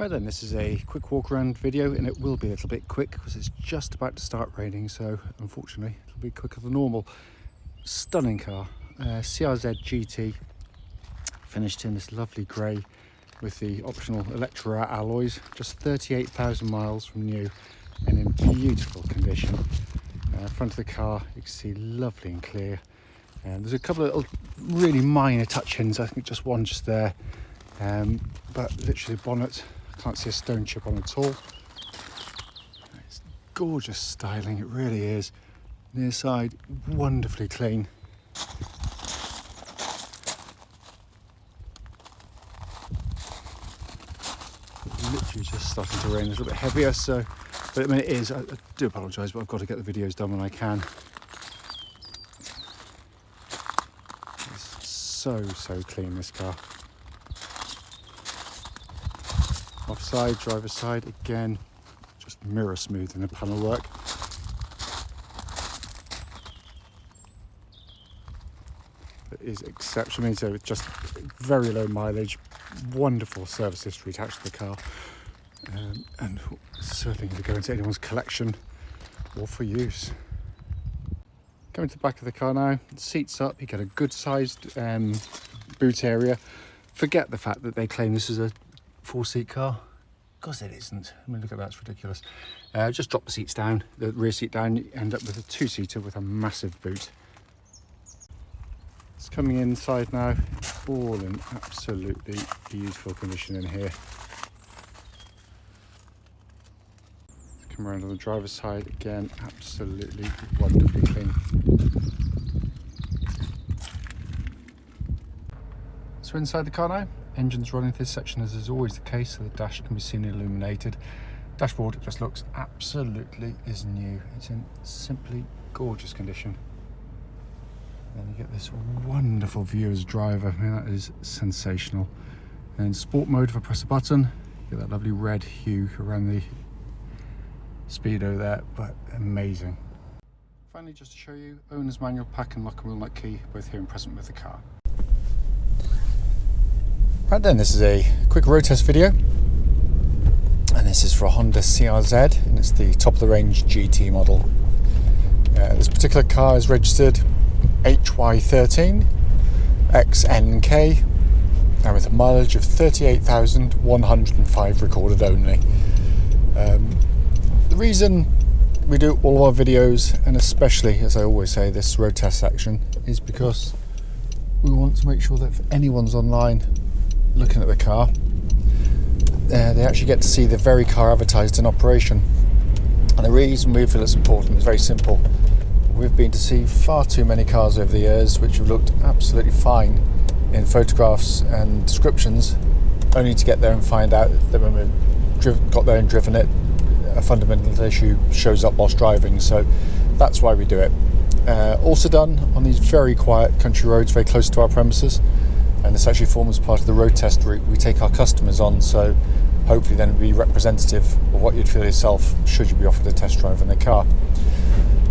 Right then, this is a quick walk around video, and it will be a little bit quick because it's just about to start raining, so unfortunately it'll be quicker than normal. Stunning car, CRZ GT, finished in this lovely grey with the optional Electra alloys, just 38,000 miles from new and in beautiful condition. Front of the car you can see lovely and clear, and there's a couple of really minor touch-ins, I think just one just there, but literally the bonnet, can't see a stone chip on at all. It's gorgeous styling, it really is. Near side, wonderfully clean. Literally just starting to rain, a little bit heavier, so, but I mean it is, I do apologise, but I've got to get the videos done when I can. It's so clean, this car. Offside, driver's side, again, just mirror smooth in the panel work. It is exceptional, so it's just very low mileage, wonderful service history attached to the car, and certainly going to go into anyone's collection or for use. Coming to the back of the car now, seats up, you get a good sized boot area. Forget the fact that they claim this is a 4-seat car, because it isn't. I mean, look at that, it's ridiculous. Just drop the seats down, the rear seat down, you end up with a 2-seater with a massive boot. It's coming inside now, all in absolutely beautiful condition in here. Let's come around on the driver's side, again, absolutely wonderfully clean. So inside the car now, engine's running this section as is always the case, so the dash can be seen illuminated. Dashboard just looks absolutely is new. It's in simply gorgeous condition. And you get this wonderful view as a driver. I mean, that is sensational. And in sport mode, if I press a button, you get that lovely red hue around the speedo there, but amazing. Finally, just to show you, owner's manual, pack and lock and wheel nut key, both here and present with the car. Right then, this is a quick road test video, and this is for a Honda CRZ, and it's the top of the range GT model. This particular car is registered HY13XNK, and with a mileage of 38,105 recorded only. The reason we do all of our videos, and especially, as I always say, this road test section, is because we want to make sure that if anyone's online looking at the car, they actually get to see the very car advertised in operation. And the reason we feel it's important is very simple. We've been to see far too many cars over the years which have looked absolutely fine in photographs and descriptions, only to get there and find out that when we've got there and driven it, a fundamental issue shows up whilst driving. So that's why we do it. Also done on these very quiet country roads very close to our premises. And this actually forms part of the road test route we take our customers on, so hopefully then it'll be representative of what you'd feel yourself should you be offered a test drive in the car.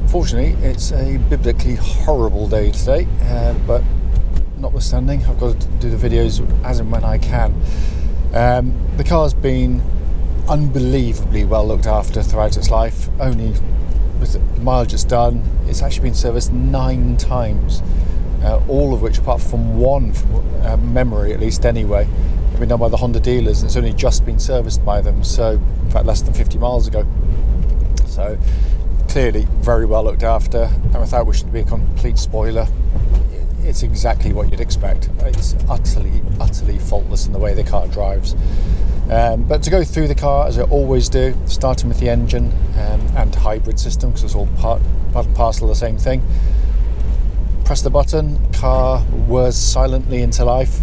Fortunately, it's a biblically horrible day today, but notwithstanding, I've got to do the videos as and when I can. The car's been unbelievably well looked after throughout its life. Only with the mileage it's done, it's actually been serviced 9 times. All of which, apart from one from memory at least anyway, have been done by the Honda dealers, and it's only just been serviced by them, so in fact less than 50 miles ago. So clearly very well looked after, and without wishing to be a complete spoiler, it's exactly what you'd expect. It's utterly faultless in the way the car drives. But to go through the car, as I always do, starting with the engine and hybrid system, because it's all part and parcel of the same thing. Press the button, car whirs silently into life,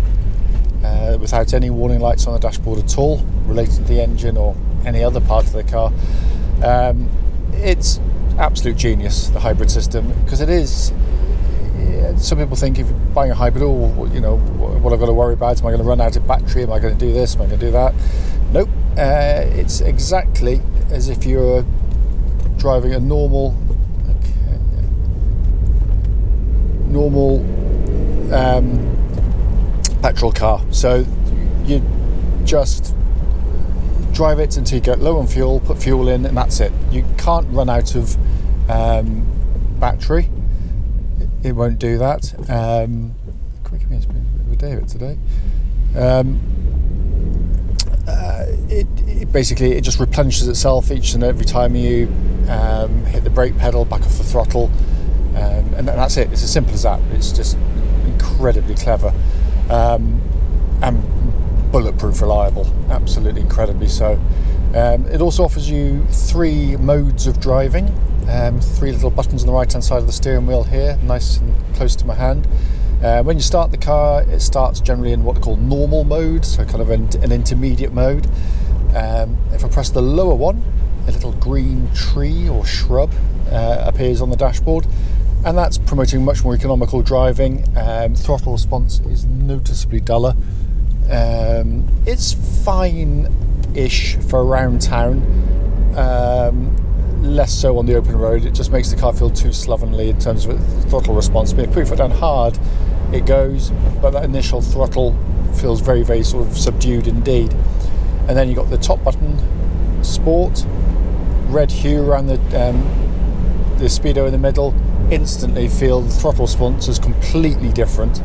without any warning lights on the dashboard at all related to the engine or any other part of the car. It's absolute genius, the hybrid system, because it is. Some people think if you're buying a hybrid, you know, what I've got to worry about, am I going to run out of battery, am I going to do this, am I going to do that? Nope, it's exactly as if you're driving a normal petrol car. So you just drive it until you get low on fuel, put fuel in, and that's it. You can't run out of battery. It won't do that. Quick, it's been a bit of a day of it today. It basically, it just replenishes itself each and every time you hit the brake pedal, back off the throttle, and that's it. It's as simple as that. It's just incredibly clever, and bulletproof reliable, absolutely incredibly so. It also offers you 3 modes of driving, 3 little buttons on the right hand side of the steering wheel here, nice and close to my hand. When you start the car, it starts generally in what they call normal mode, so kind of an intermediate mode. If I press the lower one, a little green tree or shrub appears on the dashboard, and that's promoting much more economical driving. Throttle response is noticeably duller. It's fine-ish for around town, less so on the open road. It just makes the car feel too slovenly in terms of throttle response. But if you put your foot down hard, it goes, but that initial throttle feels very, very sort of subdued indeed. And then you've got the top button, Sport, red hue around the speedo in the middle. Instantly feel the throttle response is completely different.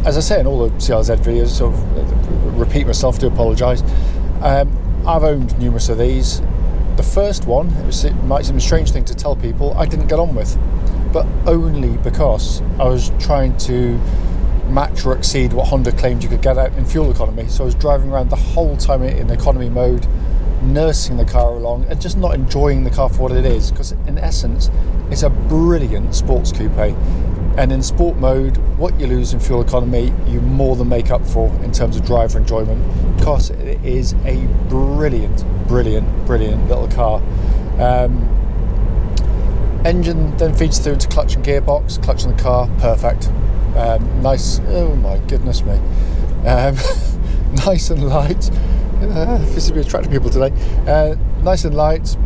As I say in all the CRZ videos, sort of repeat myself, do apologise. I've owned numerous of these. The first one, it might seem a strange thing to tell people, I didn't get on with, but only because I was trying to match or exceed what Honda claimed you could get out in fuel economy. So I was driving around the whole time in economy mode, nursing the car along and just not enjoying the car for what it is, because in essence it's a brilliant sports coupe, and in sport mode what you lose in fuel economy you more than make up for in terms of driver enjoyment, because it is a brilliant little car. Engine then feeds through to clutch and gearbox. Clutch in the car, perfect. Nice, oh my goodness me, nice and light. This is be attracting people today. Nice and light,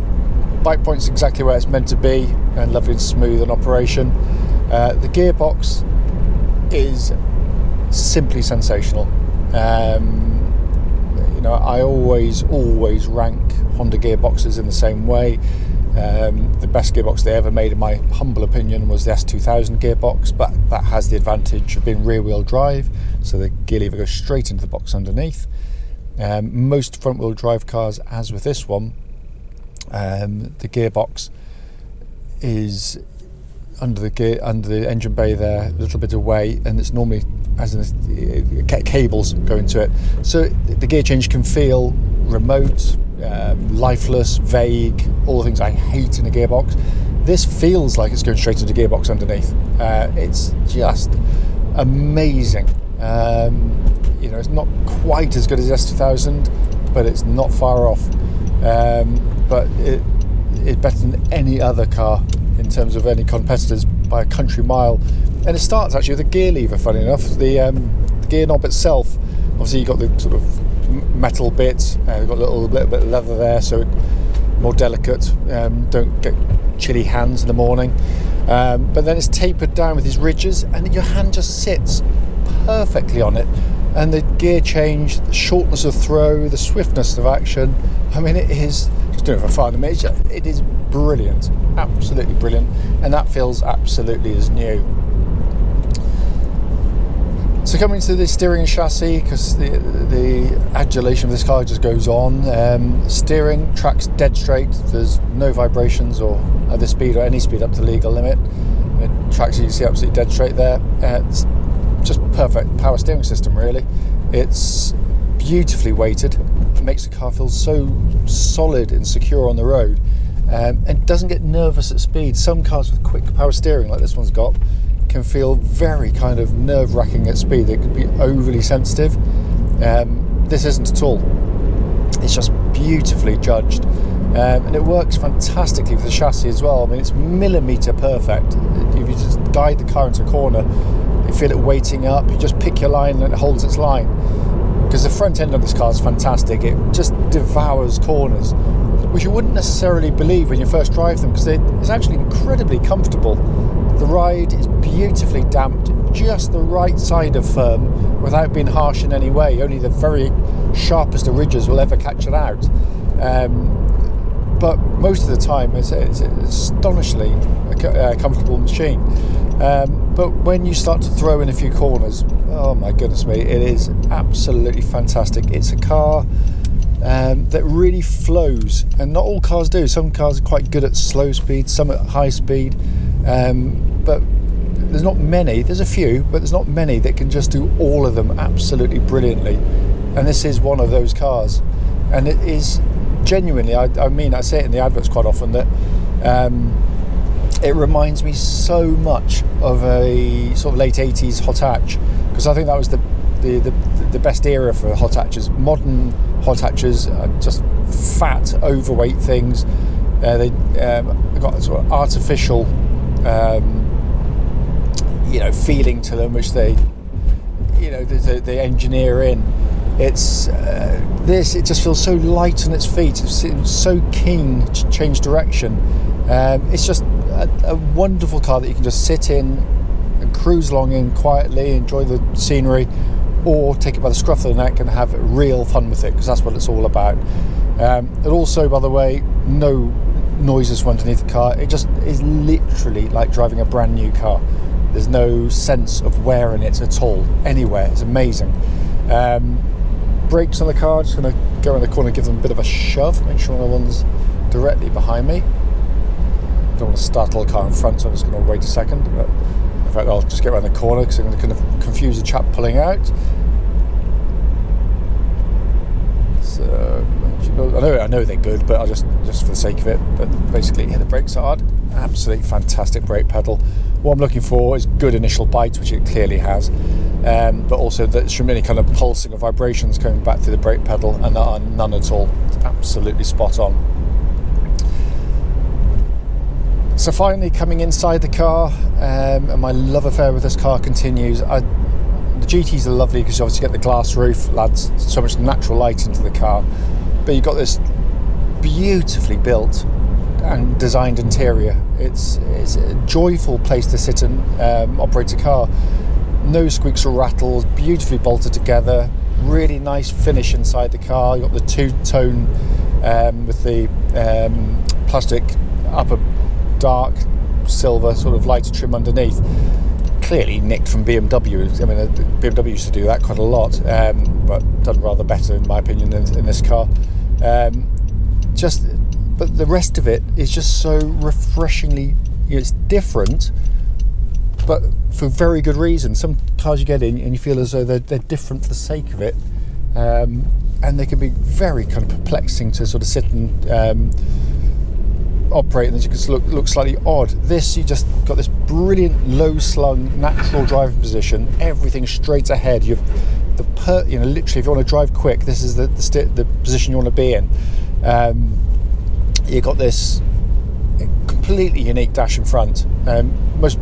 bike point's exactly where it's meant to be, and lovely and smooth in operation. The gearbox is simply sensational. I always rank Honda gearboxes in the same way. The best gearbox they ever made, in my humble opinion, was the S2000 gearbox, but that has the advantage of being rear-wheel drive, so the gear lever goes straight into the box underneath. Most front-wheel drive cars, as with this one, the gearbox is under the engine bay there, a little bit away, and it's normally cables going to it, so the gear change can feel remote, lifeless, vague, all the things I hate in a gearbox. This feels like it's going straight into the gearbox underneath. It's just amazing. It's not quite as good as S2000, but it's not far off. But it's better than any other car in terms of any competitors by a country mile. And it starts actually with a gear lever, funny enough. The gear knob itself, obviously you've got the sort of metal bit, you've got a little bit of leather there, so it's more delicate, don't get chilly hands in the morning. But then it's tapered down with these ridges, and your hand just sits perfectly on it. And the gear change, the shortness of throw, the swiftness of action, I mean, it is, just doing it for fun, I mean, it is brilliant, absolutely brilliant, and that feels absolutely as new. So coming to the steering and chassis, because the adulation of this car just goes on. Steering, tracks dead straight, there's no vibrations or at this speed or any speed up to legal limit. It tracks, you can see, absolutely dead straight there. It's just perfect power steering system, really. It's beautifully weighted. It makes the car feel so solid and secure on the road, and doesn't get nervous at speed. Some cars with quick power steering, like this one's got, can feel very kind of nerve-wracking at speed. It can be overly sensitive. This isn't at all. It's just beautifully judged, and it works fantastically with the chassis as well. I mean, it's millimetre perfect. If you just guide the car into a corner, you feel it weighting up, you just pick your line and it holds its line. Because the front end of this car is fantastic. It just devours corners, which you wouldn't necessarily believe when you first drive them, because it's actually incredibly comfortable. The ride is beautifully damped, just the right side of firm without being harsh in any way, only the very sharpest of ridges will ever catch it out. But most of the time it's astonishingly comfortable machine. But when you start to throw in a few corners, oh my goodness me, it is absolutely fantastic. It's a car that really flows, and not all cars do. Some cars are quite good at slow speed, some at high speed, but there's not many. There's a few, but there's not many that can just do all of them absolutely brilliantly. And this is one of those cars, and it is genuinely, I mean, I say it in the adverts quite often, that it reminds me so much of a sort of late 80s hot hatch, because I think that was the best era for hot hatches. Modern hot hatches are just fat, overweight things. They got sort of artificial feeling to them, which they engineer in. It's it just feels so light on its feet. It's so keen to change direction. It's just a wonderful car that you can just sit in and cruise along in quietly, enjoy the scenery, or take it by the scruff of the neck and have real fun with it, because that's what it's all about. And also, by the way, no noises from underneath the car. It just is literally like driving a brand new car. There's no sense of wear in it at all, anywhere. It's amazing. Brakes on the car, just going to go around the corner and give them a bit of a shove, make sure no one's directly behind me. Don't want to startle the car in front, so I'm just going to wait a second. But in fact, I'll just get around the corner because I'm going to kind of confuse the chap pulling out. So I know they're good, but I'll just for the sake of it. But basically, the brakes are hard. Absolutely fantastic brake pedal. What I'm looking for is good initial bite, which it clearly has, but also that there shouldn't be any kind of pulsing or vibrations coming back through the brake pedal, and there are none at all. It's absolutely spot on. So finally, coming inside the car, and my love affair with this car continues. The GTs are lovely because you obviously get the glass roof, adds so much natural light into the car, but you've got this beautifully built and designed interior. It's a joyful place to sit and operate a car. No squeaks or rattles, beautifully bolted together, really nice finish inside the car. You've got the two-tone with the plastic upper dark silver sort of lighter trim underneath. Clearly nicked from BMW. I mean, BMW used to do that quite a lot, but done rather better in my opinion in this car. But the rest of it is just so refreshingly, it's different, but for very good reason. Some cars you get in and you feel as though they're different for the sake of it, and they can be very kind of perplexing to sort of sit and operate, and you can look slightly odd. This, you just got this brilliant low slung natural driving position, everything straight ahead. You've literally, if you want to drive quick, this is the position you want to be in. You've got this completely unique dash in front. Most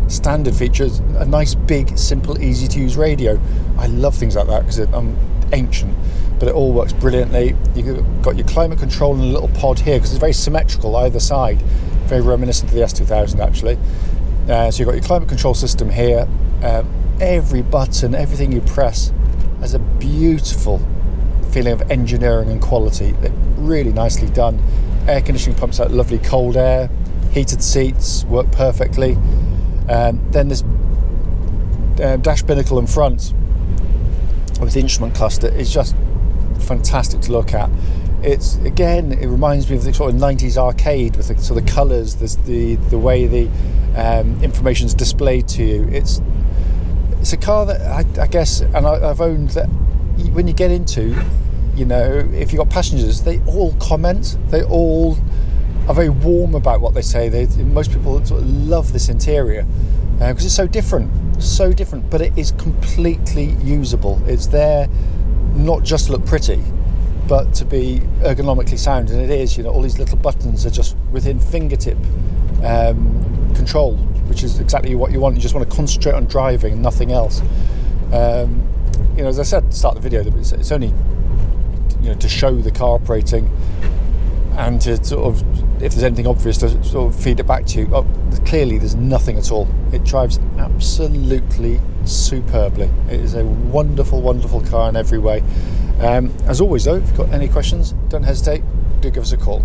standard features, a nice big simple easy to use radio. I love things like that because I'm ancient, but it all works brilliantly. You've got your climate control in a little pod here because it's very symmetrical either side, very reminiscent of the S2000 actually. So you've got your climate control system here. Every button, everything you press has a beautiful feeling of engineering and quality. They're really nicely done. Air conditioning pumps out lovely cold air. Heated seats work perfectly. Then this dash binnacle in front with the instrument cluster is just fantastic to look at. It reminds me of the sort of 90s arcade with the sort of colours, the way the information's displayed to you. It's a car that I guess, and I've owned, that when you get into, if you've got passengers, they all comment, they all are very warm about what they say. Most people sort of love this interior because it's so different, but it is completely usable. It's there not just to look pretty, but to be ergonomically sound, and it is. All these little buttons are just within fingertip control, which is exactly what you want. You just want to concentrate on driving and nothing else. As I said at the start of the video, it's only to show the car operating and to sort of, if there's anything obvious, to sort of feed it back to you. Clearly there's nothing at all. It drives absolutely superbly. It is a wonderful, wonderful car in every way. As always though, if you've got any questions, don't hesitate, do give us a call.